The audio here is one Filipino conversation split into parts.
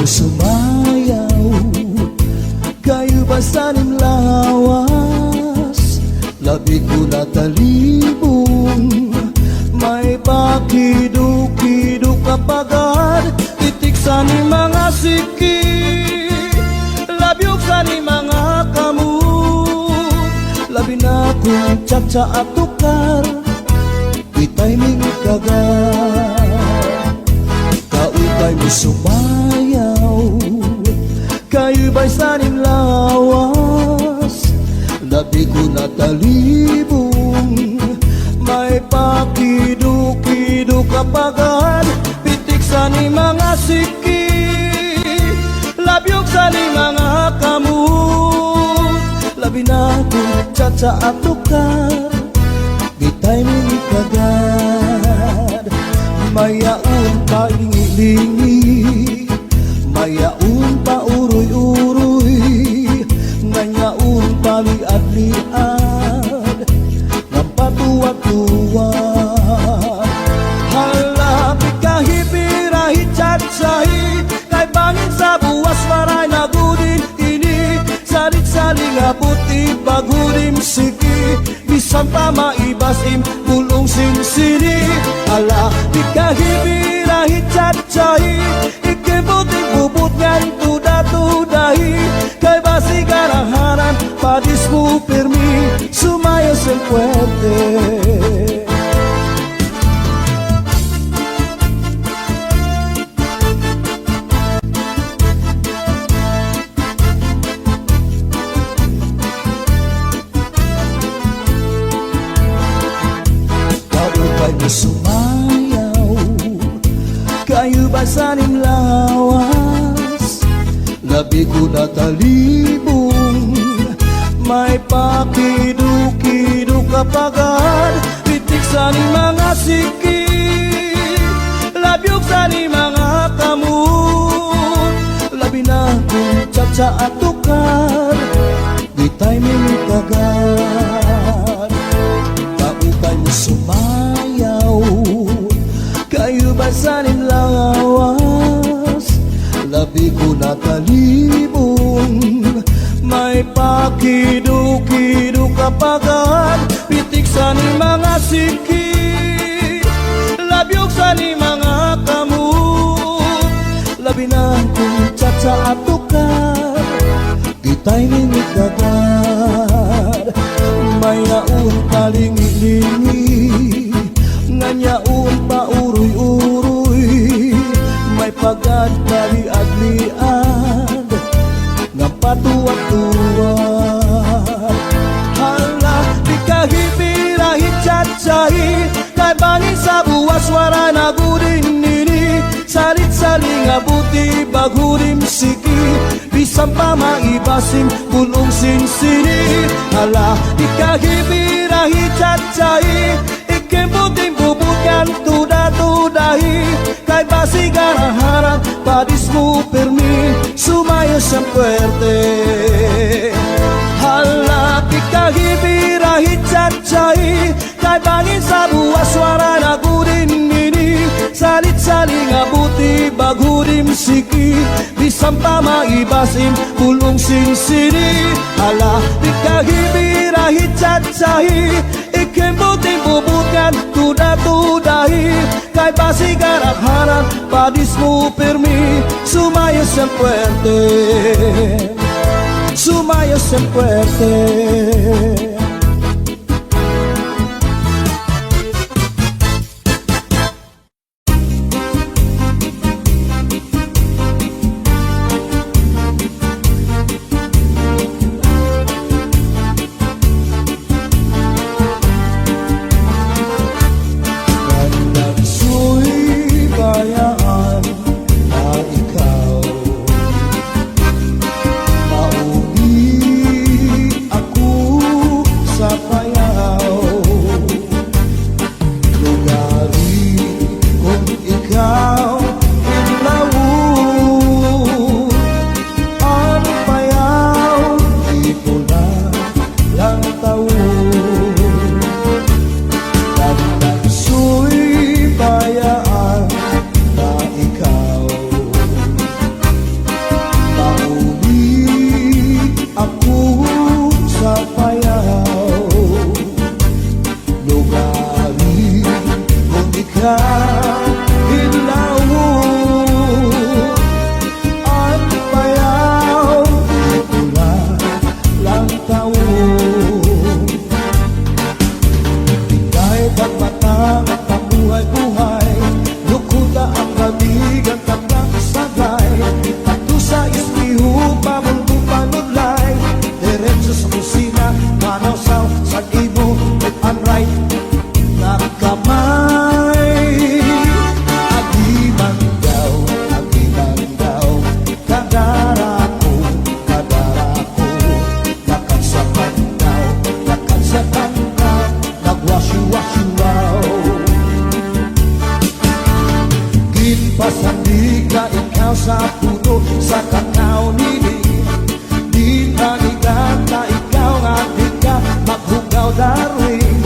sumayaw, kayo ba sanim lawas? Labi ko na talibong, may pakido-kido kapagad. Titik sa ni mga siki, labyog sa ni mga kamu. Labi na kong tsa-tsa at tukar, itay ming kagat. Kaupay mo sumayaw, kayo ba'y sanim lawas? Labi ko na talibong, may pakido-kido kapagad. Pitik sa ni mga siki, labyog sa ni mga kamu. Labi na kong tsa-tsa at tukar, itay ming kagat. Mayaon pa lingi-lingi, mayaon pa uroy-uroy, ngayaon pa liad-liad, ng patuwag-tuwag. Halapit kahipirahi tsa-tsahi, kay bangin sa buwas maray na gudin ini. Salit-saling abuti bagurim siki, bisan pa maibasim pulong sinsini. Ala di kahibirahi tsa-tsahi, ikibuting bubut ngan tuda-tudahi, kay basi garahanan padis mo permi, sumayos el fuerte. Sumayaw, kayo ba sanim lawas? Labi ko na talibong, may pakido-kido kapagad. Pitik sa ni mga siki, labyog sa ni mga kamu. Labi na kong tsa-tsa at tukar, di tayo may kagat. Kaupay mo sumayaw, kayo ba sanim lawas? Labi ko na talibong, may pakido-kido kapagad. Pitik sa ni mga siki, labyog sa ni mga kamu. Labi na kong tsa-tsa at tukar, itay may kagat. Mayaon pa lingi-lingi, ngayaon pa uroy-uroy, may pagad paliad-liad, ng patuwag-tuwag. Hala, di kahibirahi tsa-tsahi, kay bangin sa buwas wara na gudin nini. Salit-saling abuti bagurim siki, bisan pa maibasim pulong sinsini. Hala, di kahibirahi tsa-tsahi, ikibuting bubutkan tuda-tudahi, kay basi garaharan padis mo permi, sumayos ang puerte. Hala, di kahibirahi tsa-tsahi, kay bangin sa buwas wara na gudin nini. Salit-saling abuti bagurim siki, bisan pa maibasim pulong sinsini. Hala, di kahibirahi tsa-tsahi, ikibuting bubutkan tuda-tudahi, kay basi garahanan padis mo permi, sumayos ang puerte, sumayos ang puerte. puno sa kakao nini. Di manigan na ikaw nga di ka maghugaw darling.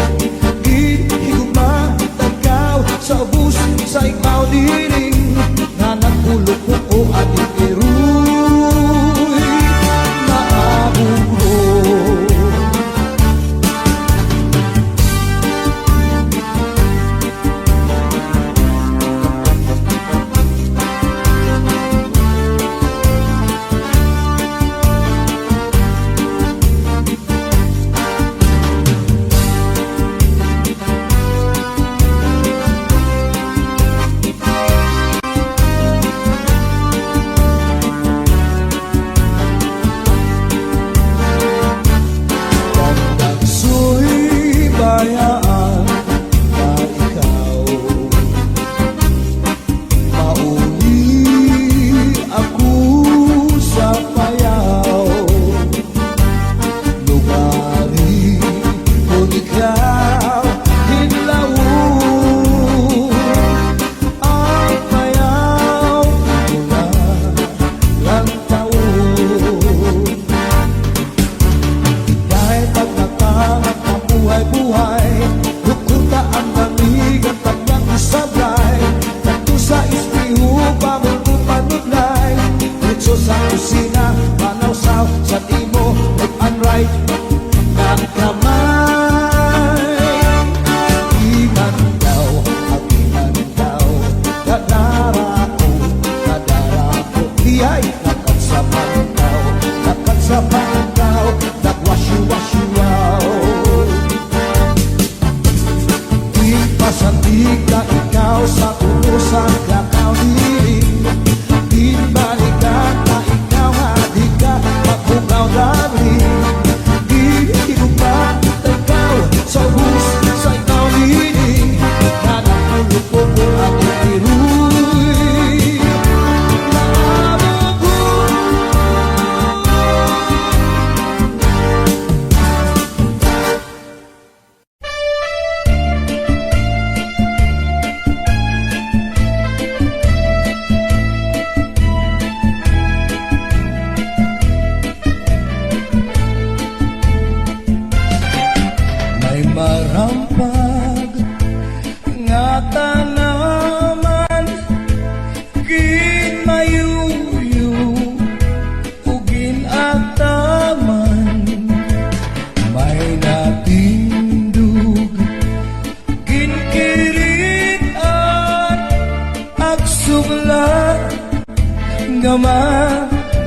Di higugma ikaw sa ubus sa ikaw diring. Nga nagpulok ko ating iruy maabugro.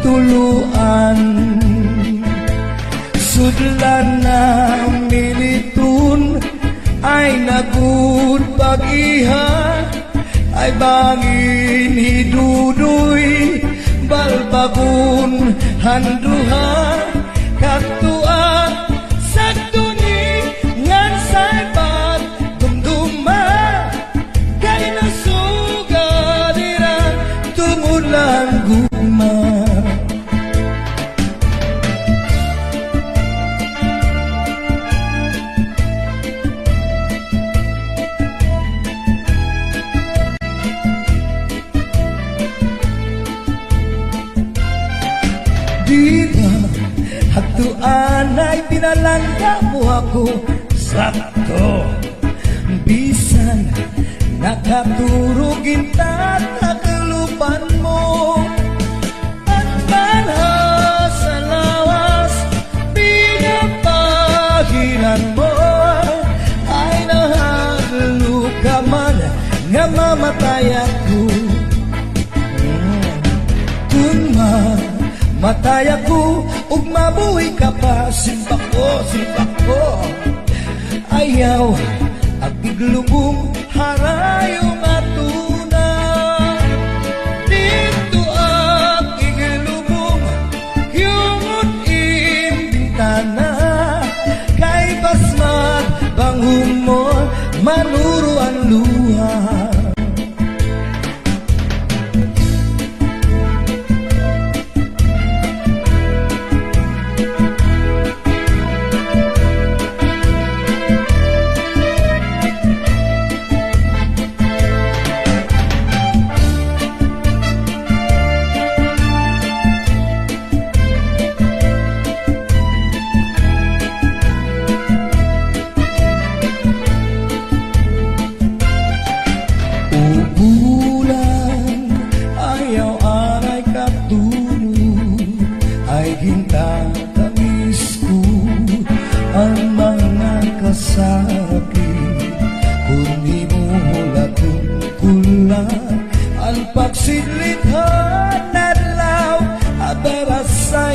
Tuluan sudlan na militun ay nagud pag-iha ay bangin hidudoy balbagun handuha katua sakto ni ngan saypat dumduma kay nasugadira tumulang guma. Hatuan ay pinalangga mo ako sakto bisan nakaturugin tatakalupan mo at banha sa lawas pinapagilan mo ay nahalo ka man nga mamatay ako matay ako ug mabuhi ka pa simpak ko ayaw at iglubong harayong atuna dito ang iglubong yung imbitana kay basmat bang humor manuro ang luha.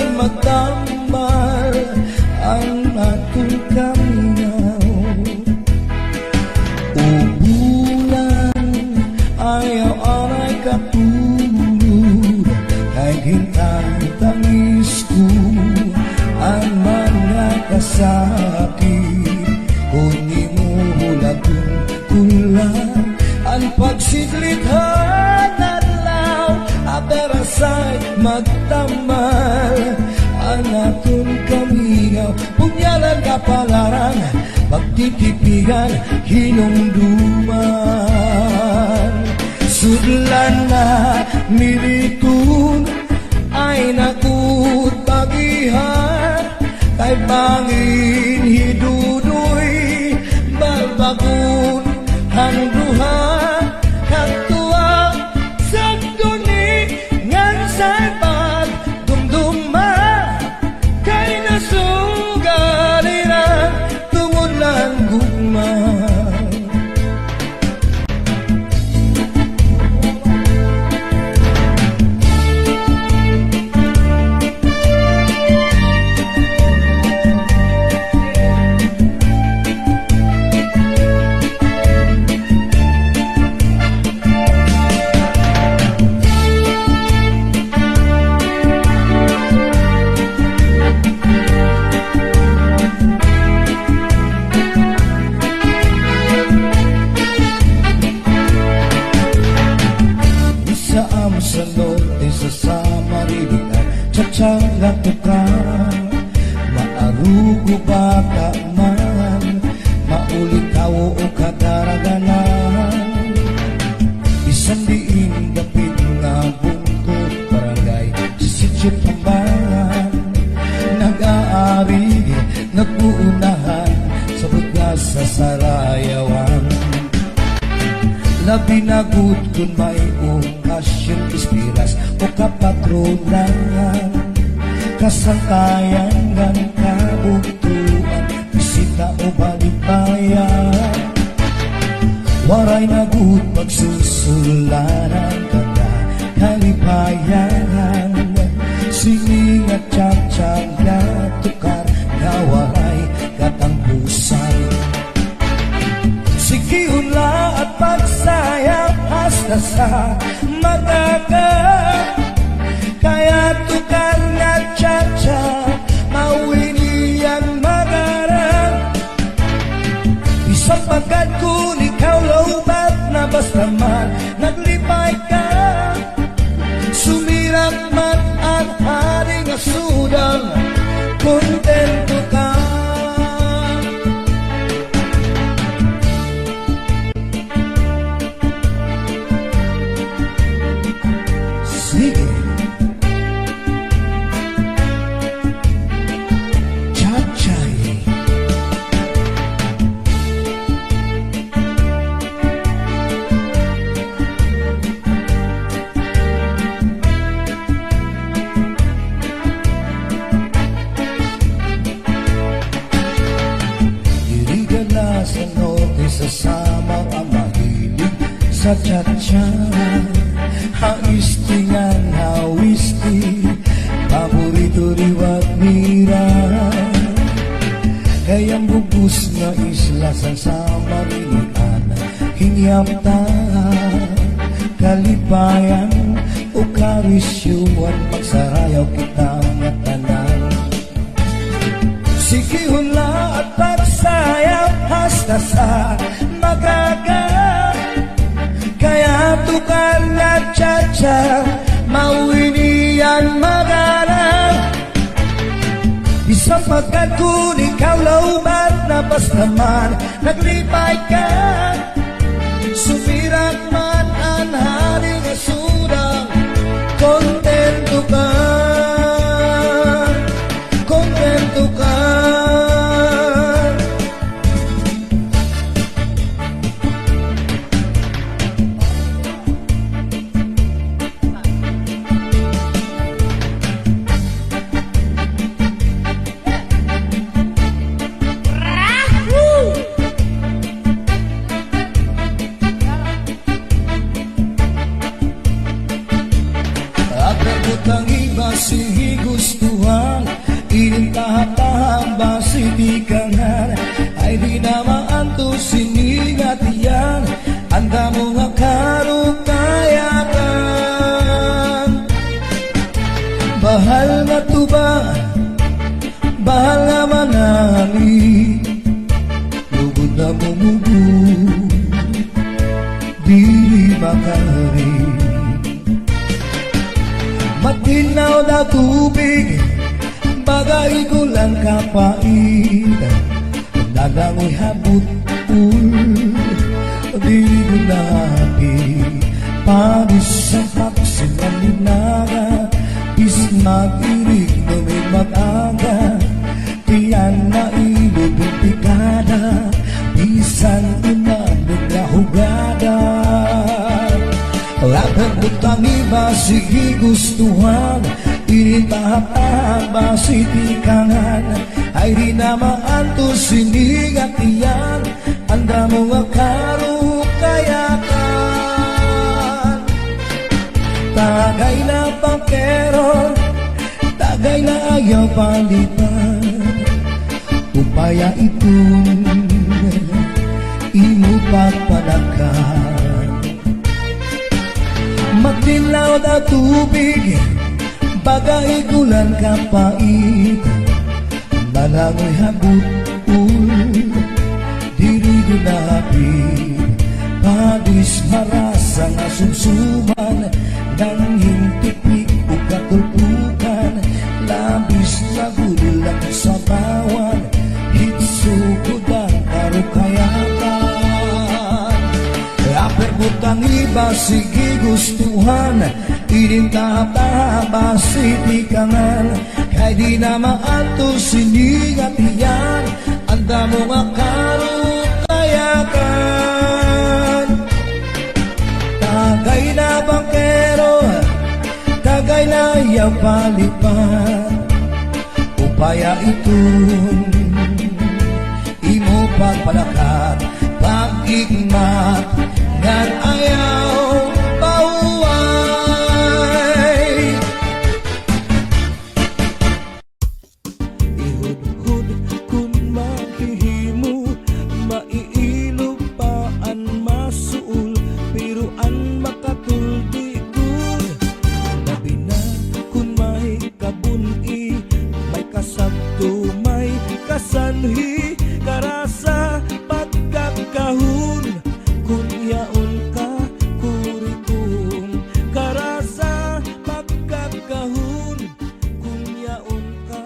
ay magtambal ang atong kamingaw. O bulan, ayaw anay katulog, kay hintay tangis ko ang mga kasakit. Kung imuhulatong kulang ang pagsidlithan adlaw, aberasay magtamal ang aton kamingaw. Punyalan kapalaran, pagtitipigan, hinumduman. Sudlan na nilitun ay nakutagihan, kay bangin hidudoy balbagun handuha katua sa duni ngan sa dumduma, kay nasugaliran tungod lang gugma. Sa norte sa Samarilitan, tsatsanga ka, maarugo bata man, maulitaw o kadaraganan. Isang diin dapit nga bungkot barangay sa sityo Tambangan, nag-aari, nag-uunahan sa bugas sa Sarayawan. Labi na good kung may okasyon, ispiras o kapatronan, kasantayan ng kabugtuan, bisita o balipayan. Waray na good pagsusularan, kata kalipayan. Sining at tsak-tsak na tukar, na waray katangpusan. Sikihula at pagsayap hasta sa mataga, kaya tukar na tsa-tsa mawinian magarang. Isang pagkat kung ikaw lawbat na basta man naglipay ka, sumirak man at haring asudang kontento ka. Sige, Chat-chay. Dirigan na sa norte sa Samar ang mahilig sa chat-chay. Haistingan, hawisti, paborito riwat mira. Kayang bubus nga isla sa Samarilitan, hingyam ta, kalipayan o karisyuan, pagsarayaw kita nga tanan. Sikihula at pagsayaw hasta sa magaga, kaya tukar na tsa-tsa mawinian magarang. Isang pagkat kung ikaw lawbat na basta man naglipay ka, sumirak man ang haring asudang kontento ka, kontento ka. Ang iba sige gustuhan di kangan ay di na maanto siningatian. Anda mo nga karukayakan. Bahal nga tuba, bahal nga manami, lugod na mumugo, di makari. Matinaw na tubig, bagay ko lang kapait, nalangoy habut-ul, di ko napit. Panis sa pagsinalinaga, is mag-irig na may mag-aga, tiyan na ilubong pikada, bisan imanog na hugada. Laban butang iba sige gustuhan, initahap-tahap ba si tikangan, ay di na maanto siningatian. Anda mo nga karukayakan. Tagay na pangkero, tagay na ayaw palitan, upaya itong imo pagpalakan. Magdilaw na tubig, bagay gulan kapait, malangoy habut-ul, diri gunapit. Padis marasa nga sumsuman, nang hintipik o katulpukan, labis na gulang sa bawan, hitsugod ang karukayakan. Aper butang iba sige gustuhan, inintahap-tahap ba si tikangan, kay di na maanto siningatian. Anda mo nga karukayakan. Tagay na bangkero, tagay na iyang palipan, upaya itong imo pagpalakat, pag-igmat ngan ayaw pauway. Ihud-hud kun maghihimo, maiilog paan masuul, piruan makatultikod. Labi na kun may kabuni, may kasabto, may kasanhi, karasa pagkakahun, kun yaon ka kurikum, karasa pagkakahun, kun yaon ka.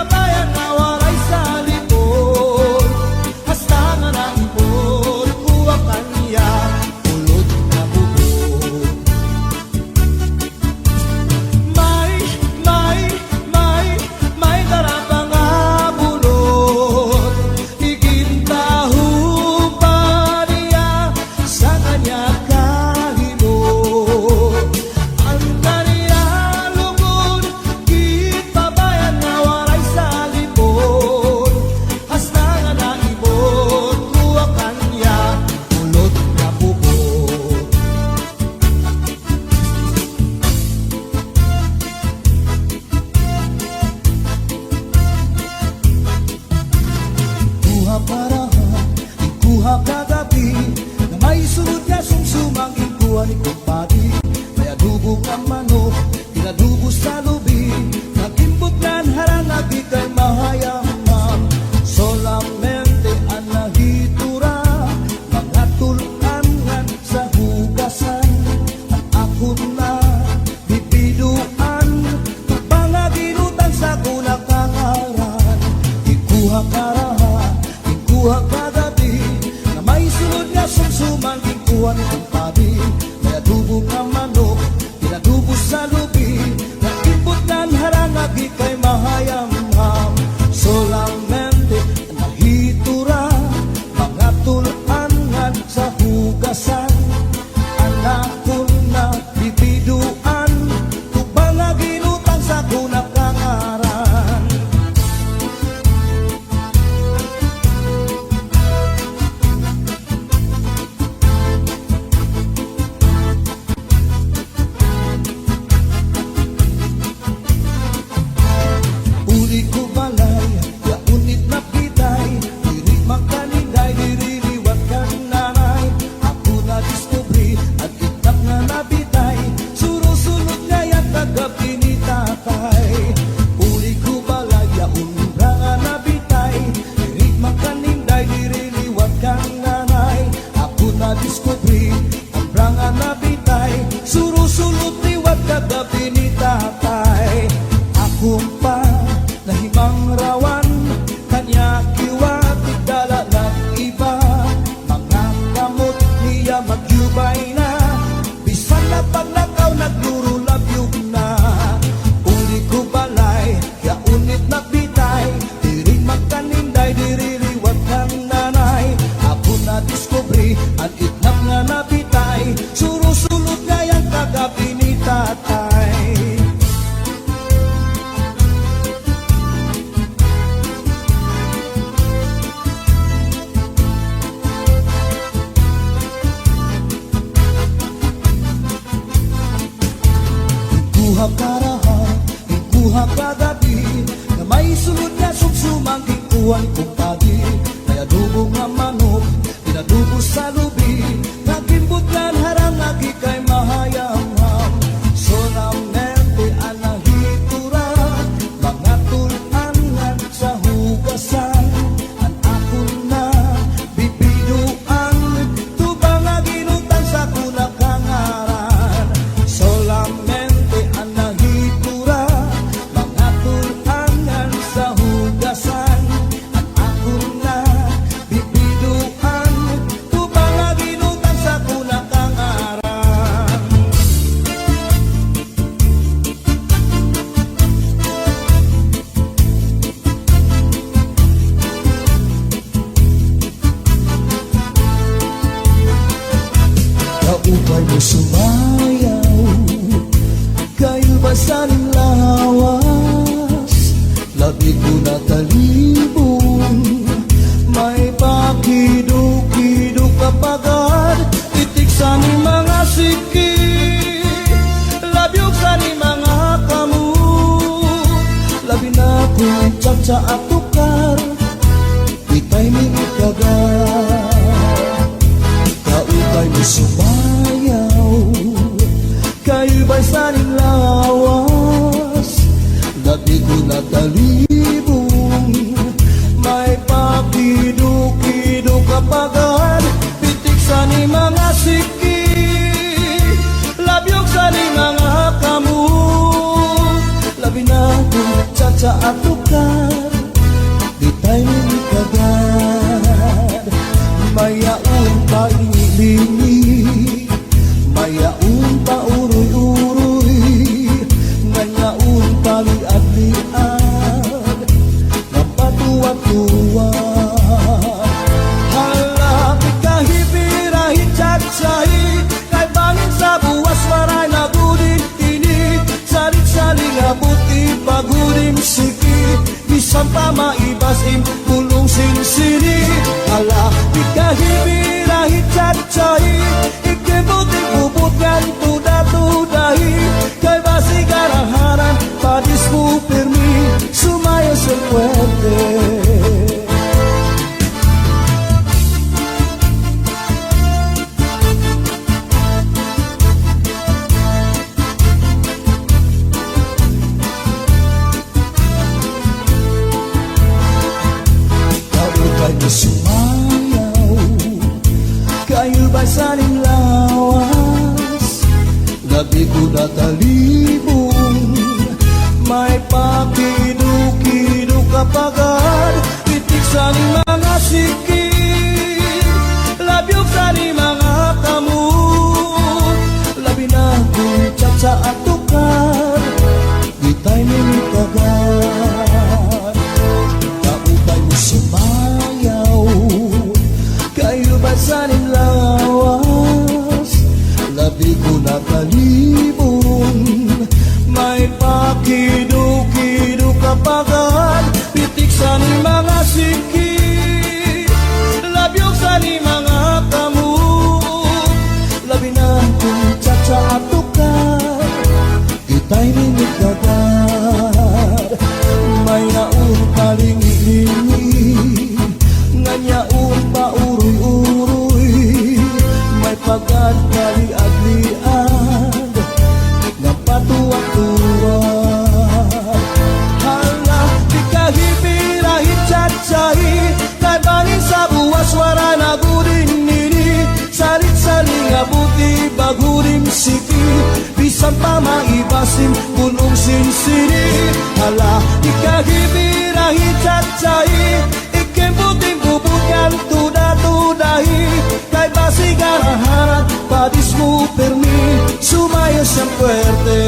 Bayan na walay sa lipod, hasta nga naipod, kuha kanya, ulod na bukod. May darapa nga bulot, igintahu pa niya sa kanya kahimot. Ang kanya lugod, gipabayan nga walay sa lipod, hasta nga naibot, kuha kanya, ulod na bukod. Kuha parahan, ikuha kagabi, na may sunod nga sumsumang ikuha ni kumpadi. May adubo nga manok, tinadubo sa lubi, nagimbot nan harangagi kay mahayamam. Solamente ang nahitura, mga tulangan sa hugasan, at ako na bibiduan, mga ginutan sa kunakangaran. Ikuha karaha, ikuha kagabi, na may sunod nga sumsuman, ikuha ni kumpadi. May adubo nga manok, tinadubo sa lubi, nagimbot nan harangagi kay mahayamam. Solamente ang nahitura, mga tulangan sa hugasan, anak ko na bibiduan, tubang nga ginutan sa kunakangaran. ikuha karahan, ikuha kagabi, na may sulod nga sumsumang kikuhan kong pagi. Kaya dugo nga manok, pinadugo sa lubi, nagimbot nga harang lagi kay mahayang-ham. Solamente anahitura, mga tulangan sa hugasan, ang ako na bibiduan, tubang nga ginutan sa kunakangaran. Solamente anahitura, mga tulangan sa hugasan, ang ako na bibiduan, tubang nga ginutan sa kunakangaran. Kaupay mo sumayaw, kayo ba sa lawas? Labi ko na talibong, may pakido-kido kapagad, titik sa ni mga siki, labyog sa ni mga kamu, labi na kong tsak-tsa at tukar, itay ni ikagat. Kaupay mo sumayaw, kayo ba'y saning lawas? Labi ko na talibong, may pakido-kido kapagad, pitik sa ni mga siki, labyog sa ni mga kamu, labi na kong tsa-tsa at tukar, itay ni ikagat. Mayaon pa ilingi, mayaon pa uroy-uroy, ngayaon pa liad-liad, napatuwa-tuwa. Halapit kahipirahin tsatsay, kay bangin sa buwas maray na gudin ini, salit-saling abuti pagurim siki, bisan pa maibasim tulong sinsini. Halapit kahipirahin tsatsay, ikibuting bubut ngan tuda-tudahi, kay basi garaharan padis mo permi, sumaya ser fuerte. Kaupay mo sumayaw, kayo ba saning lawas? Labi ko na talibong, may pakido-kido kapagad, pitik sa ni mga siki, labyog sa ni mga kamu, labi na kong tsa-tsa at tukar, itay ni kagat. Kaupay mo sumayaw, kayo ba saning lawas? Labi ko na talibong, may pakido-kido kapagad, pitik sa ni mga siki, labyog sa ni mga kamu, labi na kong tsa-tsa at tukar, itay ni kagat. May naun palingi-lingi, nganyaun pa uroy-uroy, may pagkat kaliad-liad, napatuwa-tuwa. Hala, di kahipirahin tsatsay, kay bangin sa buwas wara na gudin nini, salit-saling abuti bagurim siki, bisan pa maibasim punong sinsini. Hala, di kahipirahin tsatsay, ikimbuting bubutkan tuda-tudahi, kay basi garaharan padis mo permi, sumaya sa fuerte.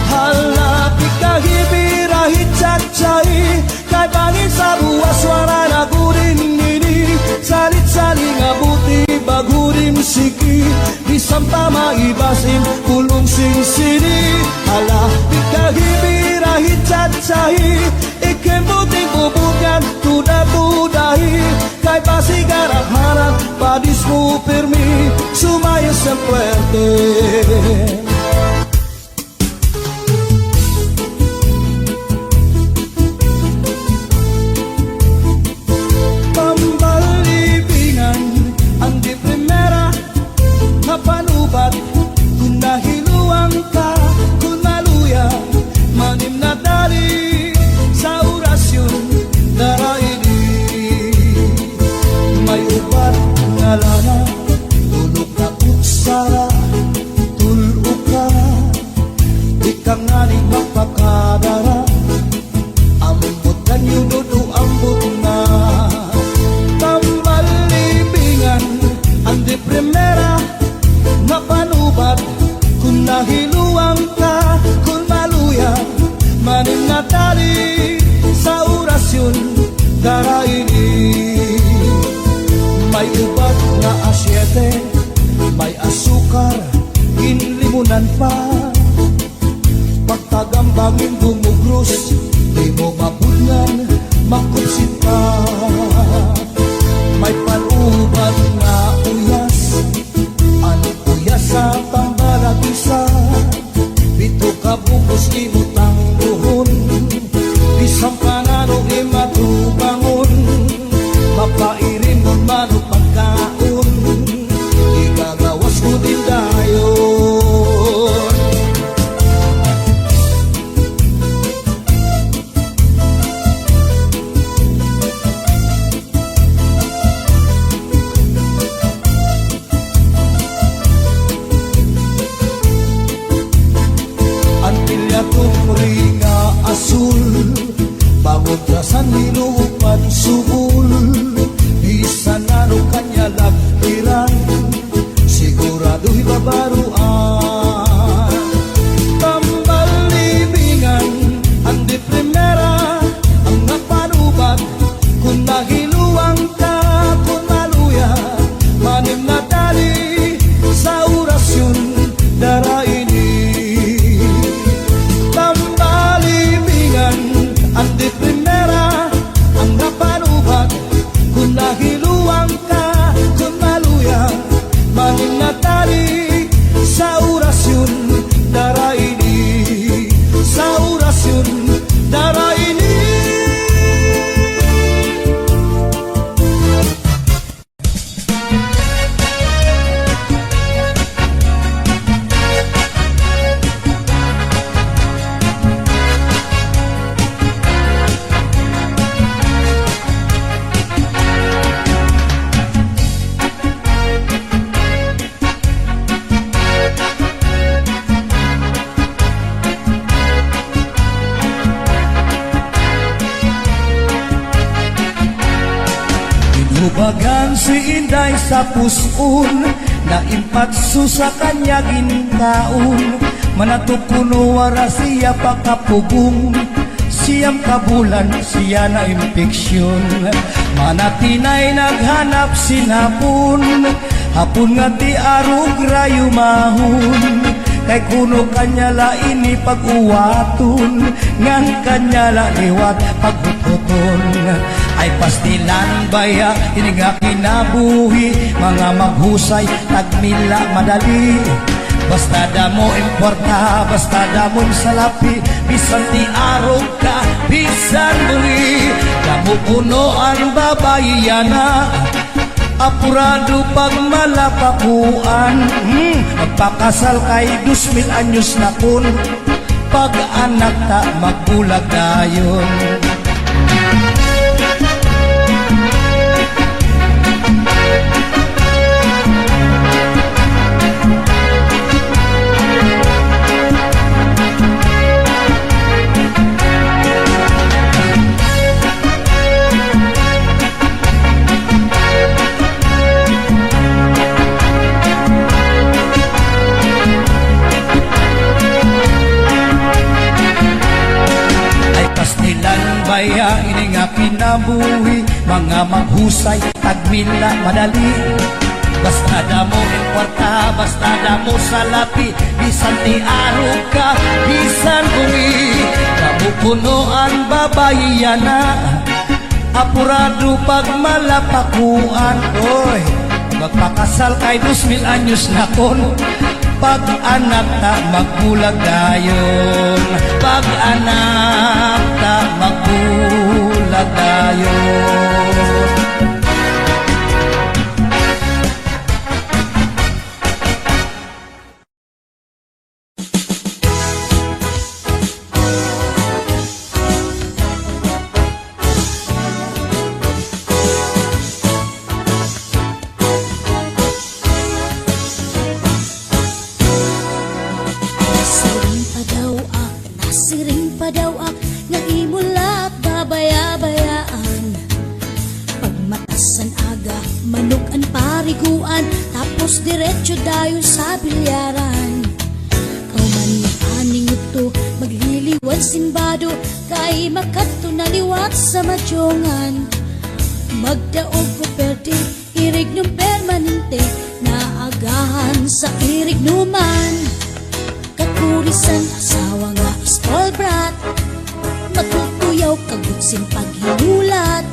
Halapit kahipirahin tsatsay, kay bangin sa buwas wara na gudin nini, salit-saling abuti bagurim siki, bisan pa maibasim kulong sinsini. Halapit kahipirahin tsatsay, ikimbuting bubutkan tuda-tudahi, kay basi garaharan padis mo permi, sumaya sa fuerte. 7, may asukar, inlimunan pa. Pagtagambangin bumugros, di mo mabudnan, makupsit pa. May panubat nga uyas, ano uyas sa tambalag isa. Bito ka bukos imutang buhon, bisang kanano imatubangon. Mapairin mo mano pagkaon, igagawas ko din dayon. Antilya tumuri nga asul, bangon trasan hinuupan subul. Bisa nano kanya lagkiran, sigurado'y babaruan. Tambal libingan, andi primera, ang napanubat. Kung nahiluang ka, kung maluya, manim na dali sa orasyon daraini. Tambal libingan, andi primera, ang napanubat. Kung nahiluang ka, kung maluya, maning natali sa orasyon daraini, sa orasyon daraini. Inubagan si Inday sa pusun, na impatso sa kanya gintaon. Manatukuno wara siya pakapubong, siyang kabulan siya na impeksyon. Manatinay naghanap sinapon, hapon nga ti arog rayo mahon. Kay kuno kanya la ini pag-uwaton, ngang kanya la liwat paghutoton. Ay pastilan baya, ini nga kinabuhi, mga maghusay, tagmila madali. Basta damo importa, basta damo salapi, bisan ti arog ka, bisan buri. Damo puno ang babayana, apurado pag malapakuan. Magpakasal kay 2,000 anyos na kun, pag anak ta magbulag dayon. Baya ini nga kinabuhi, mga maghusay, tagmila madali. Basta damo importa, basta damo salapi, bisan ti arog ka, bisan bumi. Damo puno ang babayana, apurado pag malapakuan. Oy, magpakasal kay 2,000 anyos na kon, pag anak ta magbulag dayon, pag anak ta magbulag dayon. Siring pa daw ak nga imula babaya-bayaan. Pagmatasan aga manok ang pariguan, tapos diretso dayon sa bilyaran. Kauman ni aning ito magliliwan simbado, kay makadto na liwat sa madyongan. Magdaog ko perde irig ng permanente, sirignuman, kakurisan asawa nga istolbrat, matutuyaw kagutsin paghinulat,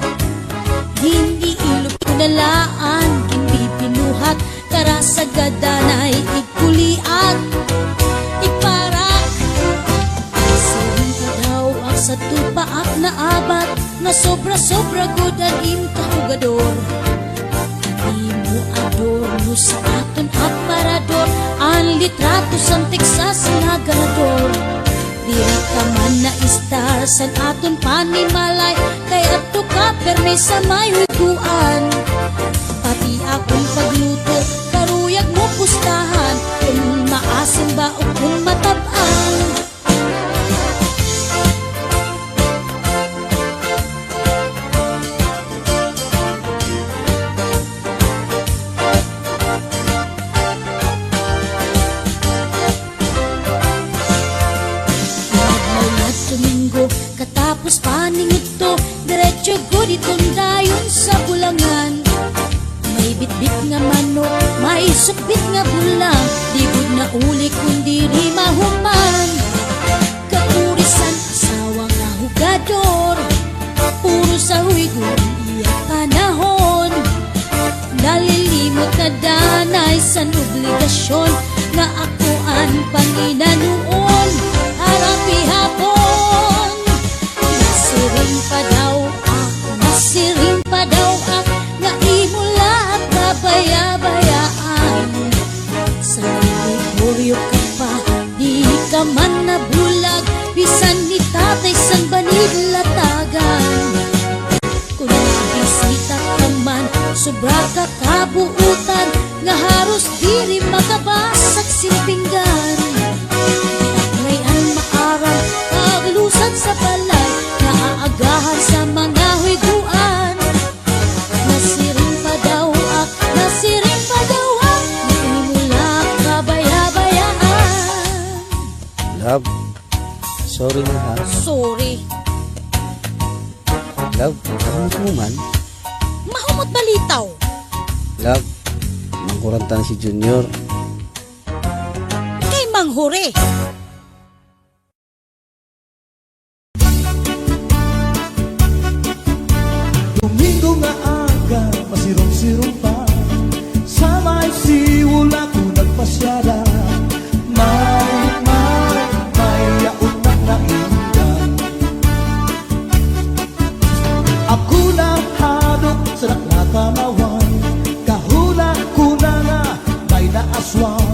hindi ilog kunalaan, kimbibinuhat, karasagadana ikuliat, iparak, siring ka daw ang sa tupaak na abat, na sobra-sobra good ang imkahugador. Di mo adorno sa aton aparador, ang litrato sang Texas nga ganador. Diri ka man na star san aton panimalay, kay ato ka perme sa may huguan. Pati akong pagluto, karuyag mo pustahan, kung maasim ba o kung matabang. Domingo, katapos paningot to, diretso go ditong dayon sa bulangan. May bitbit nga manok, may sukbit nga bulang, di bud na uli kundi di mahuman. Kakurisan asawa nga hugador, puro sa huigon iya panahon. Nalilimot na danay san obligasyon, nga akoan panginanuon, harapi hapon. Nasiring pa daw nasiring pa daw nga imo lahat babaya-bayaan. Sa teritoryo ka pa, di ka man nabulag, bisan ni tatay sang banid latagan. Kung nabisita ka man, sobra ka kabuutan, nga haros diri makabasag simpinggan. May ang maaral, paglusad sa balay, naaagahan sa mga huiguan. Nasiring pa daw imula kabaya-bayaan. Love, sorry na ha. Sorry, Love, ano mo man? mahumot balitaw. Love, mangkuranta na si Junior. Kay manghuri. Domingo nga aga, masirong-sirong pa, sa may siwul ako nagpasyala. May yaon na naindan. Ako na hadok sa nakakalawan, kahula ko na nga may naaswan.